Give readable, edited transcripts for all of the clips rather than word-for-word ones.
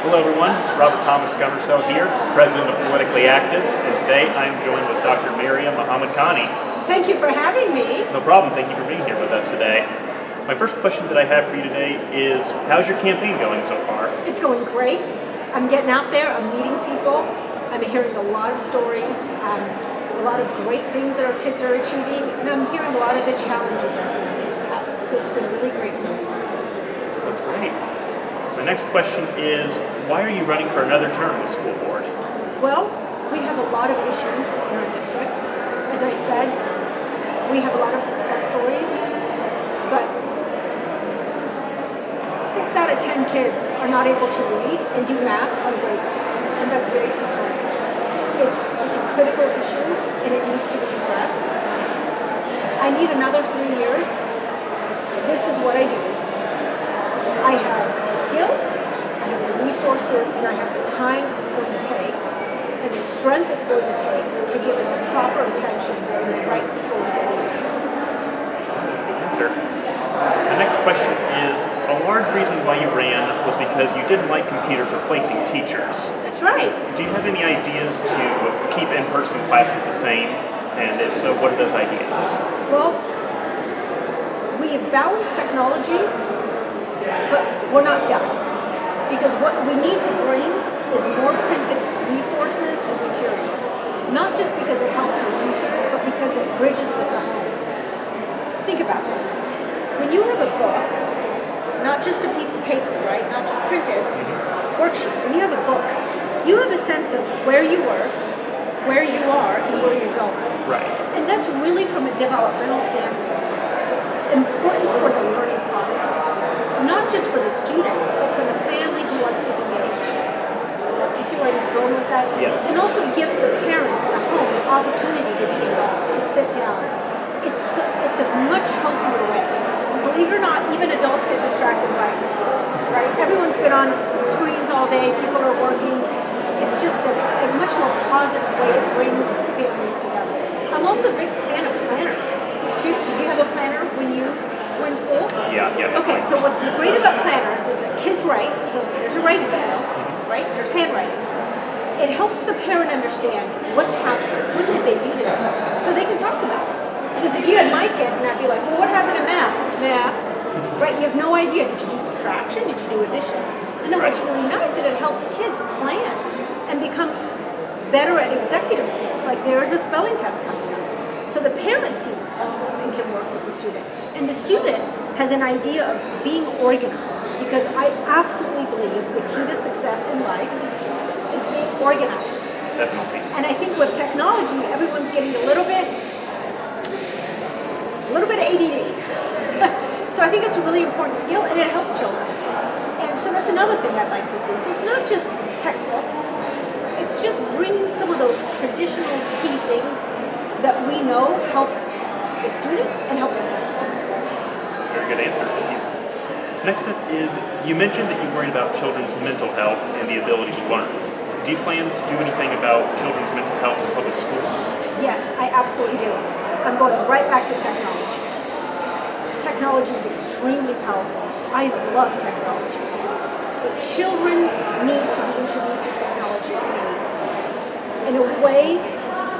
Hello everyone, Robert-Thomas Gumersell here, President of Politically Active, and today I am joined with Dr. Maryam Mohammadkhani. Thank you for having me. No problem, thank you for being here with us today. My first question that I have for you today is, how's your campaign going so far? It's going great. I'm getting out there, I'm meeting people, I'm hearing a lot of stories, a lot of great things that our kids are achieving, and I'm hearing a lot of the challenges our families are having. So it's been really great so far. That's great. My next question is, why are you running for another term with school board? Well, we have a lot of issues in our district. As I said, we have a lot of success stories, but 6 out of 10 kids are not able to read and do math on grade level, and that's very concerning. It's a critical issue, and it needs to be addressed. I need another 3 years. This is what I do. I have the skills, I have the resources, and I have the time it's going to take, and the strength it's going to take to give it the proper attention and the right sort of leadership. That's a good answer. The next question is, a large reason why you ran was because you didn't like computers replacing teachers. That's right. Do you have any ideas to keep in-person classes the same? And if so, what are those ideas? Well, we've balanced technology, but we're not done. Because what we need to bring is more printed resources and material. Not just because it helps our teachers, but because it bridges with the home. Think about this. When you have a book, not just a piece of paper, right? Not just printed, worksheet. When you have a book, you have a sense of where you were, where you are, and where you're going. Right. And that's really, from a developmental standpoint, important for the learning process. Not just for the student, but for the family who wants to engage. Do you see where I'm going with that? Yes. And also gives the parents in the home an opportunity to be involved, to sit down. It's a much healthier way. Believe it or not, even adults get distracted by computers, right? Everyone's been on screens all day, people are working. It's just a much more positive way to bring families together. I'm also a big fan of planners. Did you have a planner when you were in school? Yeah. Okay, so what's great about planners is that kids write, so there's a writing skill, right? There's handwriting. It helps the parent understand what's happening, what did they do today, so they can talk about it. Because if you had my kid, and I'd be like, well, what happened in math? Math, right? You have no idea. Did you do subtraction? Did you do addition? And then what's really nice is that it helps kids plan and become better at executive skills. Like there's a spelling test coming up. So the parent sees it's going on and can work with the student. And the student has an idea of being organized, because I absolutely believe the key to success in life is being organized. Definitely. And I think with technology, everyone's getting a little bit ADD. So I think it's a really important skill, and it helps children. And so that's another thing I'd like to see. So it's not just textbooks. It's just bringing some of those traditional key things that we know help the student and help the family. Very good answer. Thank you. Next up is, you mentioned that you worried about children's mental health and the ability to learn. Do you plan to do anything about children's mental health in public schools? Yes, I absolutely do. I'm going right back to technology. Technology is extremely powerful. I love technology. But children need to be introduced to technology in a way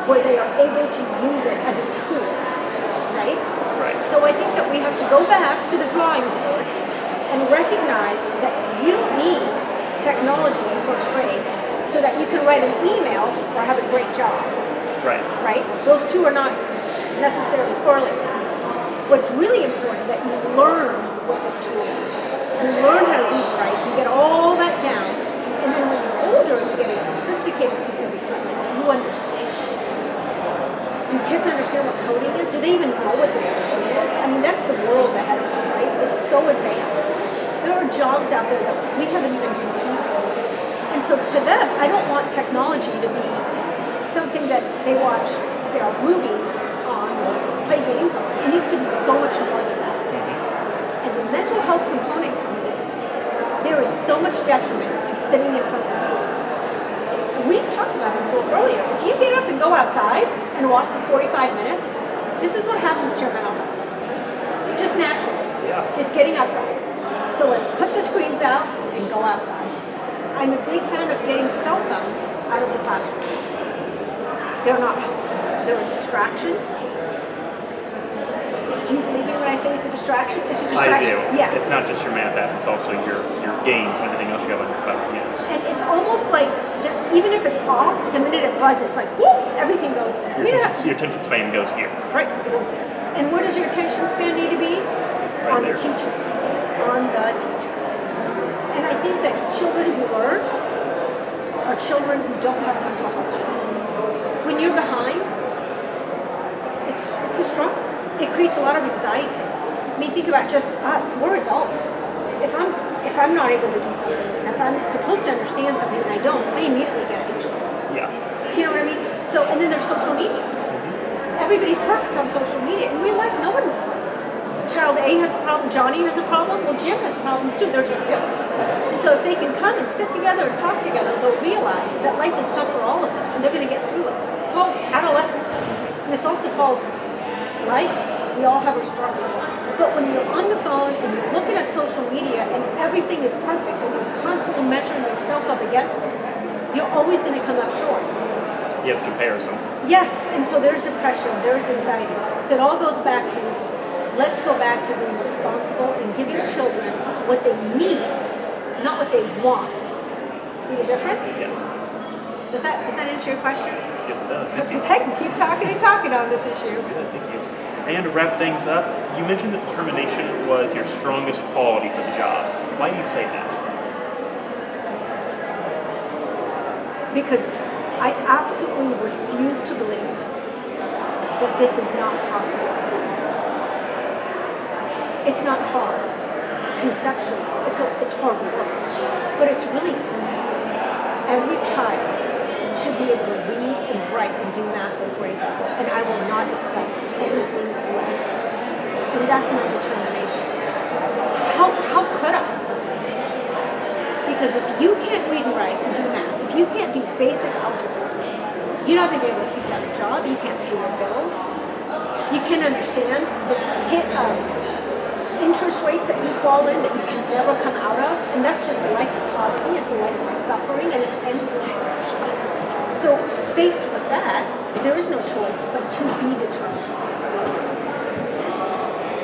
where they are able to use it as a tool, right? Right. So I think that we have to go back to the drawing board and recognize that you don't need technology in first grade so that you can write an email or have a great job. Right. Right? Those two are not necessarily correlated. What's really important that you learn what this tool is. You learn how to read and write, you get all that down, and then when you're older, you get a sophisticated piece of equipment that you understand. Do kids understand what coding is? Do they even know what this machine is? I mean, that's the world ahead of them, right? It's so advanced. There are jobs out there that we haven't even conceived of. And so to them, I don't want technology to be something that they watch, movies on or play games on. It needs to be so much more than that. And the mental health component comes in. There is so much detriment to sitting in front of the screen. We talked about this a little earlier. If you get up and go outside and walk for 45 minutes, this is what happens to your mental health. Just naturally. Yeah. Just getting outside. So let's put the screens out and go outside. I I'm a big fan of getting cell phones out of the classrooms. They're not helpful. They're a distraction. Do you believe me when I say it's a distraction? It's a distraction. I do. Yes. It's not just your math apps, it's also your games and everything else you have on your phone. Yes. And it's almost like, even if it's off, the minute it buzzes, like, whoop, everything goes there. Your attention span goes here. Right, it goes there. And where does your attention span need to be? Right on there. the teacher. On the teacher. And I think that children who learn are children who don't have mental health struggles. When you're behind, it's a struggle. It creates a lot of anxiety. I mean, think about just us. We're adults. If I'm not able to do something, if I'm supposed to understand something and I don't, I immediately get anxious. Yeah. Do you know what I mean? So, and then there's social media. Everybody's perfect on social media. In real life, nobody's perfect. Child A has a problem, Johnny has a problem, well, Jim has problems too. They're just different. And so if they can come and sit together and talk together, they'll realize that life is tough for all of them, and they're going to get through it. It's called adolescence, and it's also called life. We all have our struggles. But when you're on the phone and you're looking at social media and everything is perfect and you're constantly measuring yourself up against it, you're always going to come up short. Yes, comparison. Yes, and so there's depression, there's anxiety. So it all goes back to, let's go back to being responsible and giving children what they need, not what they want. See the difference? Yes. Does that answer your question? Yes, it does. Thank you. Because I can keep talking and talking on this issue. Good, thank you. And to wrap things up, you mentioned that determination was your strongest quality for the job. Why do you say that? Because I absolutely refuse to believe that this is not possible. It's not hard, conceptually. It's hard work, but it's really simple. Every child should be able to read and write and do math at grade level, and I will not accept anything less. And that's my determination. How could I? Because if you can't read and write and do math, if you can't do basic algebra, you're not going to be able to keep down a job, you can't pay your bills, you can't understand the pit of interest rates that you fall in that you can never come out of, and that's just a life of poverty, it's a life of suffering, and it's endless. So faced with that, there is no choice but to be determined.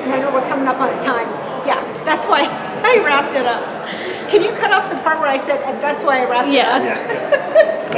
And I know we're coming up on a time. Yeah, that's why I wrapped it up. Can you cut off the part where I said, and that's why I wrapped it up? Yeah.